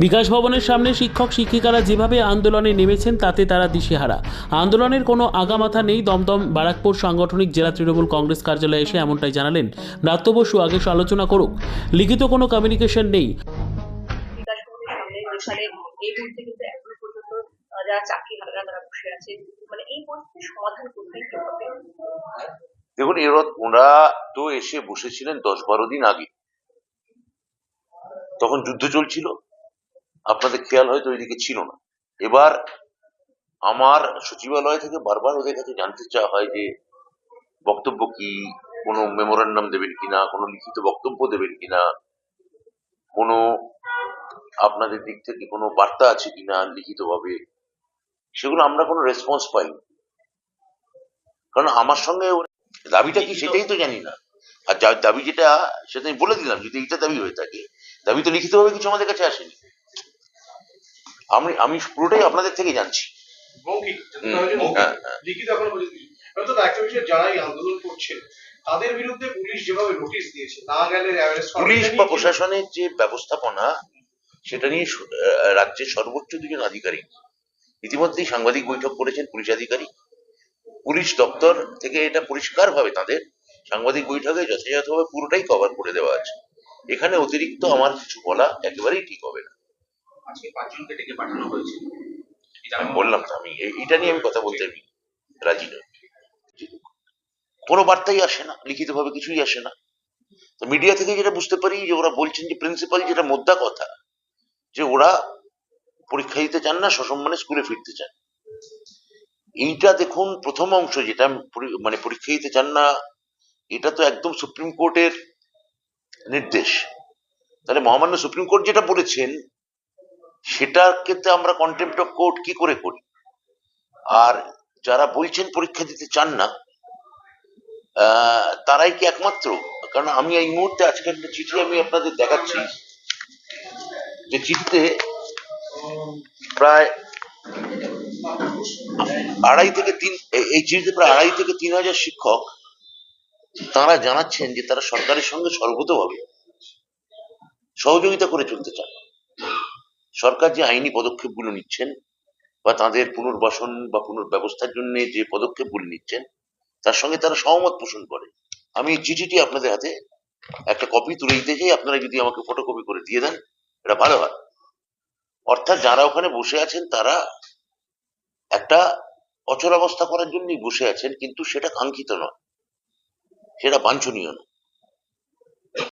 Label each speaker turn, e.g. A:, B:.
A: বিকাশ ভবনের সামনে শিক্ষক শিক্ষিকারা যেভাবে আন্দোলনে নেমেছেন তাতে তারা দিশেহারা। আন্দোলনের কোনো আগামাথা নেই। দমদম বারাকপুর সাংগঠনিক জেলা তৃণমূল কংগ্রেস কার্যালয়ে এসে এমনটাই জানালেন ব্রাত্য বসু। আগে আলোচনা করুক, লিখিত কোনো কমিউনিকেশন নেই।
B: বিকাশ ভবনের সামনে যে সালে এই মুহূর্তে কিন্তু এখনো পর্যন্ত যারা চাকরিহারারা তারা বসে আছে, মানে এই পরিস্থিতির সমাধান কোথায় কি হবে?
C: দেখুন, ওরা তো এসে বসেছিলেন 10-12 দিন আগে, তখন যুদ্ধ চলছিল, আপনাদের খেয়াল হয়তো ওইদিকে ছিল না। এবার আমার সচিবালয় থেকে বারবার ওদের কাছে জানতে চাওয়া হয় যে বক্তব্য কি, কোনো মেমোরান্ডাম দেবেন কিনা, কোনো লিখিত বক্তব্য দেবেন কিনা, কোনো আপনাদের দিক থেকে কোনো বার্তা আছে কিনা লিখিতভাবে। সেগুলো আমরা কোনো রেসপন্স পাইনি, কারণ আমার সঙ্গে দাবিটা কি সেটাই তো জানি না। আর যার দাবি যেটা সেটা আমি বলে দিলাম, যদি এইটা দাবি হয়ে থাকে, দাবি তো লিখিতভাবে কিছু আমাদের কাছে আসেনি। আমি পুরোটাই আপনাদের থেকে জানছি।
D: লিখিত এখনো পর্যন্ত অর্থাৎ একটা বিষয়, যারা এই আন্দোলন করছেন তাদের বিরুদ্ধে পুলিশ যেভাবে নোটিশ দিয়েছে, না গেলে
C: পুলিশ বা প্রশাসনের যে ব্যবস্থাপনা, সেটা নিয়ে রাজ্যের সর্বোচ্চ দুজন আধিকারিক ইতিমধ্যেই সাংবাদিক বৈঠক করেছেন। পুলিশ আধিকারিক, পুলিশ দপ্তর থেকে এটা পরিষ্কার ভাবে তাদের সাংবাদিক বৈঠকে যথাযথভাবে পুরোটাই কভার করে দেওয়া আছে। এখানে অতিরিক্ত আমার কিছু বলা একেবারেই ঠিক হবে না।
E: আজকে 5 জনকে ডেকে পাঠানো হয়েছে।
C: আমি বললাম তো, আমি এটা নিয়ে আমি কথা বলতে আমি রাজি নই। কোনো বার্তাই আসে না, লিখিতভাবে কিছুই আসে না। তো মিডিয়া থেকে যেটা বুঝতে পারি যে ওরা বলছেন যে প্রিন্সিপাল, যেটা মোদ্দা কথা, যে ওরা পরীক্ষা দিতে চান না, সসম্মানে স্কুলে ফিরতে চান। এইটা দেখুন, প্রথম অংশ যেটা মানে পরীক্ষা দিতে চান না, এটা তো একদম সুপ্রিম কোর্টের নির্দেশ। তাহলে মহামান্য সুপ্রিম কোর্ট যেটা বলেছেন সেটাকে তো আমরা কন্টেম্প্ট অফ কোর্ট কি করে করি? আর যারা বলছেন পরীক্ষা দিতে চান না, তারাই কি একমাত্র? কারণ আমি এই মুহূর্তে আজকে একটা চিঠি আমি আপনাদের দেখাচ্ছি, যে চিঠিতে প্রায় 2.5 থেকে 3 হাজার শিক্ষক তারা জানাচ্ছেন যে তারা সরকারের সঙ্গে সর্বতভাবে সহযোগিতা করে চলতে চান। সরকার যে আইনি পদক্ষেপগুলো নিচ্ছেন বা তাদের পুনর্বাসন বা পুনর্ব্যবস্থার জন্য যে পদক্ষেপগুলো নিচ্ছেন, তার সঙ্গে তারা সহমত পোষণ করে। আমি এই চিঠিটি আপনাদের হাতে একটা কপি তুলে দিতে চাই, আপনারা যদি আমাকে ফটোকপি করে দিয়ে দেন এটা ভালো হয়। অর্থাৎ যারা ওখানে বসে আছেন তারা একটা অচলাবস্থা করার জন্যই বসে আছেন, কিন্তু সেটা কাঙ্ক্ষিত নয়, সেটা বাঞ্ছনীয় নয়।